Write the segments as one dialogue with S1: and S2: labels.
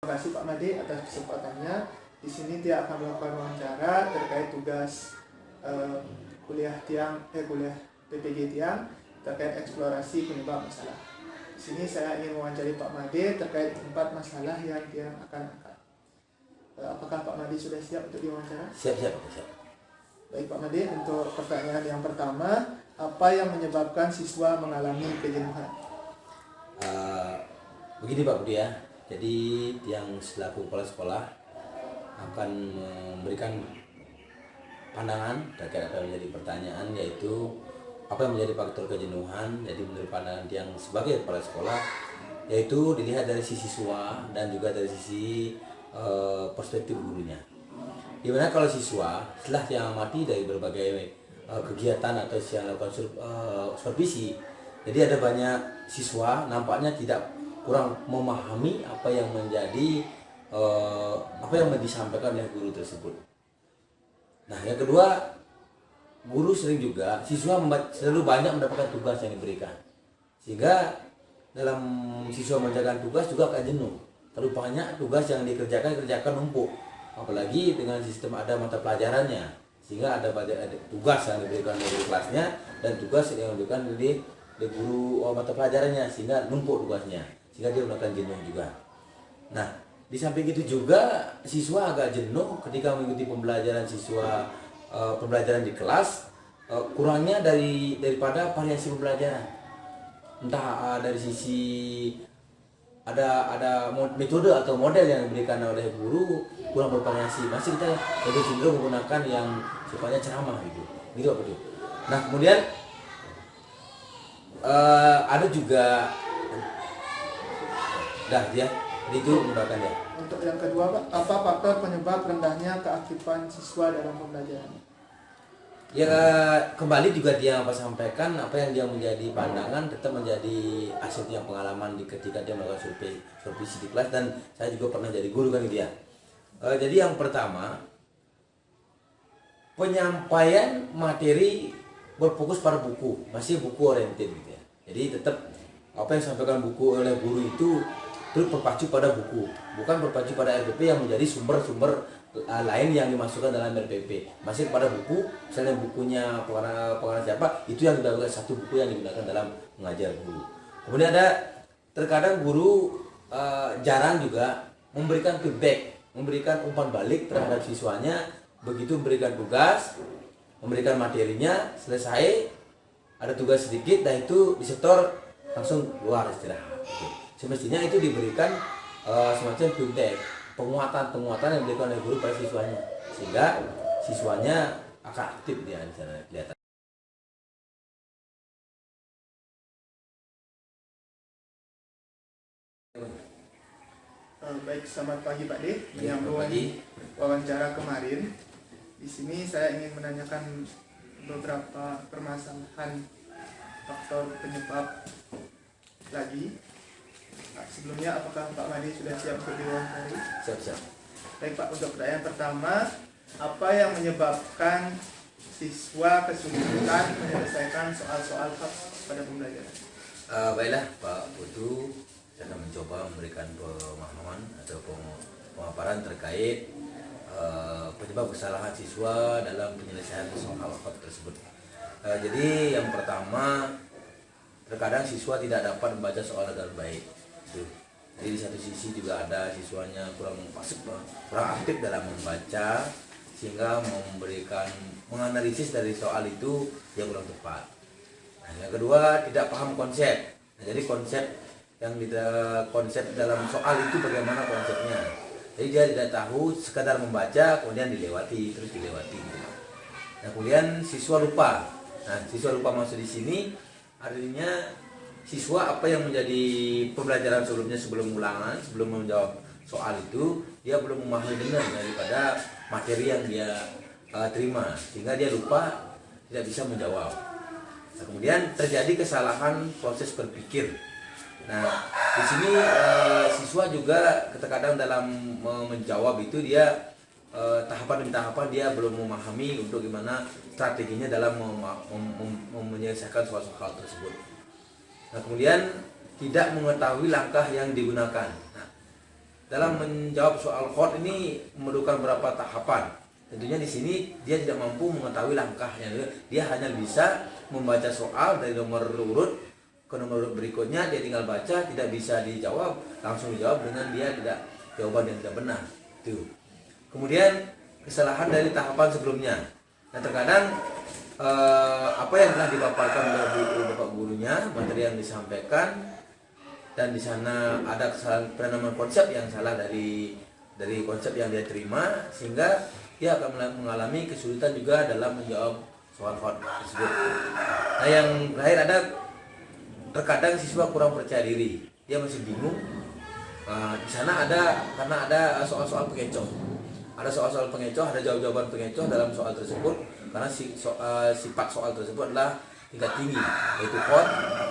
S1: Terima kasih Pak Made atas kesempatannya. Di sini dia akan melakukan wawancara terkait tugas kuliah PPG Tiang terkait eksplorasi penyebab masalah. Di sini saya ingin mewawancari Pak Made terkait 4 masalah yang dia akan angkat. Apakah Pak Made sudah siap untuk diwawancara?
S2: Siap.
S1: Baik Pak Made, untuk pertanyaan yang pertama, apa yang menyebabkan siswa mengalami kejenuhan?
S2: Begini Pak Budi ya, jadi yang selaku kepala sekolah akan memberikan pandangan terkait apa yang menjadi pertanyaan, yaitu apa yang menjadi faktor kejenuhan. Jadi menurut pandangan yang sebagai kepala sekolah, yaitu dilihat dari sisi siswa dan juga dari sisi perspektif gurunya. Dimana kalau siswa setelah yang amati dari berbagai kegiatan atau yang melakukan supervisi, jadi ada banyak siswa nampaknya tidak kurang memahami apa yang menjadi apa yang disampaikan oleh guru tersebut. Nah, yang kedua, guru sering juga siswa selalu banyak mendapatkan tugas yang diberikan, sehingga dalam siswa mengerjakan tugas juga akan jenuh. Terlalu banyak tugas yang dikerjakan numpuk, apalagi dengan sistem ada mata pelajarannya, sehingga ada tugas yang diberikan dari kelasnya dan tugas yang diberikan dari guru mata pelajarannya, sehingga numpuk tugasnya, sehingga dia akan jenuh juga. Nah, di samping itu juga siswa agak jenuh ketika mengikuti pembelajaran di kelas, kurangnya daripada variasi pembelajaran. Entah dari sisi ada metode atau model yang diberikan oleh guru kurang bervariasi, masih kita lebih cenderung menggunakan yang sifatnya ceramah gitu apa tuh. Nah, kemudian ada juga itu menyebabkan ya.
S1: Untuk yang kedua Pak, apa faktor penyebab rendahnya keaktifan siswa dalam pembelajaran?
S2: Ya, kembali juga dia sampaikan apa yang dia menjadi pandangan tetap menjadi hasilnya pengalaman ketika dia melakukan supervisi di kelas, dan saya juga pernah jadi guru kan dia. Jadi yang pertama, penyampaian materi berfokus pada buku, masih buku oriented gitu ya. Jadi tetap apa yang disampaikan buku oleh guru itu terus berpacu pada buku, bukan berpacu pada RPP yang menjadi sumber-sumber lain yang dimasukkan dalam RPP. Masih pada buku, misalnya bukunya pengarang siapa, itu yang digunakan, satu buku yang digunakan dalam mengajar guru. Kemudian ada terkadang guru jarang juga memberikan feedback, memberikan umpan balik terhadap siswanya. Begitu memberikan tugas, memberikan materinya, selesai ada tugas sedikit, dan itu disetor langsung keluar istirahat. Semestinya itu diberikan semacam feedback, penguatan yang diberikan oleh guru pada siswanya, sehingga siswanya akan aktif dia di sana kelihatan.
S1: Baik, selamat pagi Pak D. Menyambung wawancara kemarin, di sini saya ingin menanyakan beberapa permasalahan faktor penyebab lagi. Nah, sebelumnya apakah Pak Made sudah siap untuk diwawancari?
S2: Siap.
S1: Baik Pak, untuk pertanyaan pertama, apa yang menyebabkan siswa kesulitan menyelesaikan soal-soal khas pada pembelajaran?
S2: Baiklah Pak Putu, saya akan mencoba memberikan pemahaman atau pemaparan terkait penyebab kesalahan siswa dalam penyelesaian soal khas tersebut. Jadi yang pertama, terkadang siswa tidak dapat membaca soal dengan baik. Jadi di satu sisi juga ada siswanya kurang aktif dalam membaca, sehingga menganalisis dari soal itu yang kurang tepat. Nah, yang kedua, tidak paham konsep. Nah, jadi konsep dalam soal itu bagaimana konsepnya. Jadi dia tidak tahu, sekadar membaca kemudian dilewati. Nah, kemudian siswa lupa. Nah, siswa lupa masuk di sini artinya siswa apa yang menjadi pembelajaran sebelumnya, sebelum menjawab soal itu, dia belum memahami benar daripada materi yang dia terima, sehingga dia lupa, tidak bisa menjawab. Nah, kemudian terjadi kesalahan proses berpikir. Nah, di sini siswa juga kadang dalam menjawab itu dia tahapan demi tahapan dia belum memahami untuk gimana strateginya dalam menyelesaikan soal-soal tersebut. Nah, kemudian tidak mengetahui langkah yang digunakan. Nah, dalam menjawab soal KHOT ini memerlukan beberapa tahapan. Tentunya di sini dia tidak mampu mengetahui langkahnya. Dia hanya bisa membaca soal dari nomor urut ke nomor urut berikutnya, dia tinggal baca, tidak bisa dijawab, langsung dijawab dengan dia tidak jawaban yang tidak benar. Itu. Kemudian kesalahan dari tahapan sebelumnya. Nah, terkadang apa yang telah dipaparkan oleh Bapak gurunya, materi yang disampaikan, dan di sana ada kesalahan penanaman konsep yang salah dari konsep yang dia terima, sehingga dia akan mengalami kesulitan juga dalam menjawab soal KHOT tersebut. Nah, yang terakhir ada terkadang siswa kurang percaya diri, dia masih bingung. Di sana karena ada soal-soal pengecoh, ada soal-soal pengecoh, ada jawaban pengecoh dalam soal tersebut, karena sifat soal tersebut adalah tingkat tinggi, yaitu KHOT,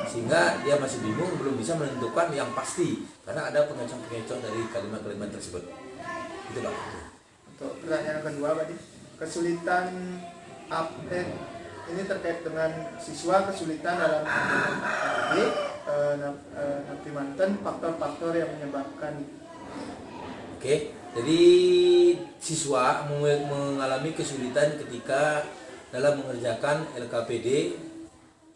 S2: sehingga dia masih bingung, belum bisa menentukan yang pasti karena ada pengecoh-pengecoh dari kalimat-kalimat tersebut. Itu Pak.
S1: Untuk pertanyaan kedua, Pak, kesulitan ini terkait dengan siswa kesulitan dalam nanti manten faktor-faktor yang menyebabkan.
S2: Oke, jadi siswa mengalami kesulitan ketika dalam mengerjakan LKPD,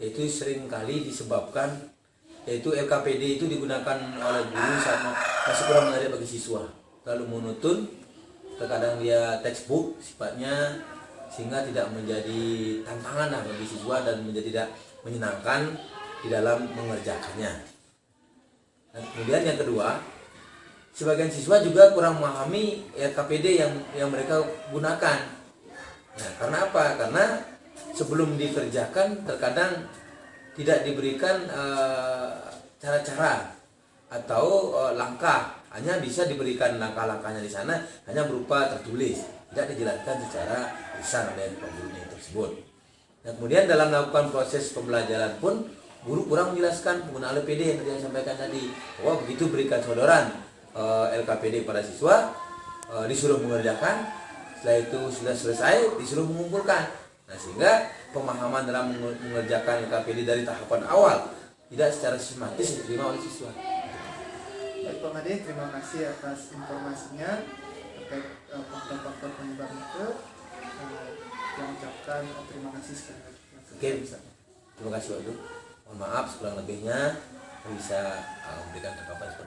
S2: yaitu seringkali disebabkan, yaitu LKPD itu digunakan oleh guru sama masih kurang menarik bagi siswa, terlalu monoton, terkadang dia textbook sifatnya, sehingga tidak menjadi tantangan bagi siswa dan menjadi tidak menyenangkan di dalam mengerjakannya. Dan kemudian yang kedua, sebagian siswa juga kurang memahami LKPD yang mereka gunakan. Nah, karena apa? Karena sebelum dikerjakan terkadang tidak diberikan cara-cara atau langkah, hanya bisa diberikan langkah-langkahnya di sana hanya berupa tertulis, tidak dijelaskan secara lisan oleh gurunya tersebut. Nah, kemudian dalam melakukan proses pembelajaran pun guru kurang menjelaskan penggunaan LKPD yang tadi saya sampaikan tadi, bahwa begitu berikan sodoran LKPD pada siswa, disuruh mengerjakan, setelah itu sudah selesai disuruh mengumpulkan. Nah, sehingga pemahaman dalam mengerjakan LKPD dari tahapan awal tidak secara sistematis diterima oleh siswa.
S1: Baik Pak Made, terima kasih atas informasinya terkait faktor-faktor penyebab itu. Yang ucapkan terima kasih sekali lagi.
S2: Oke, terima kasih Pak. Mohon maaf sekurang lebihnya bisa memberikan tanggapan seperti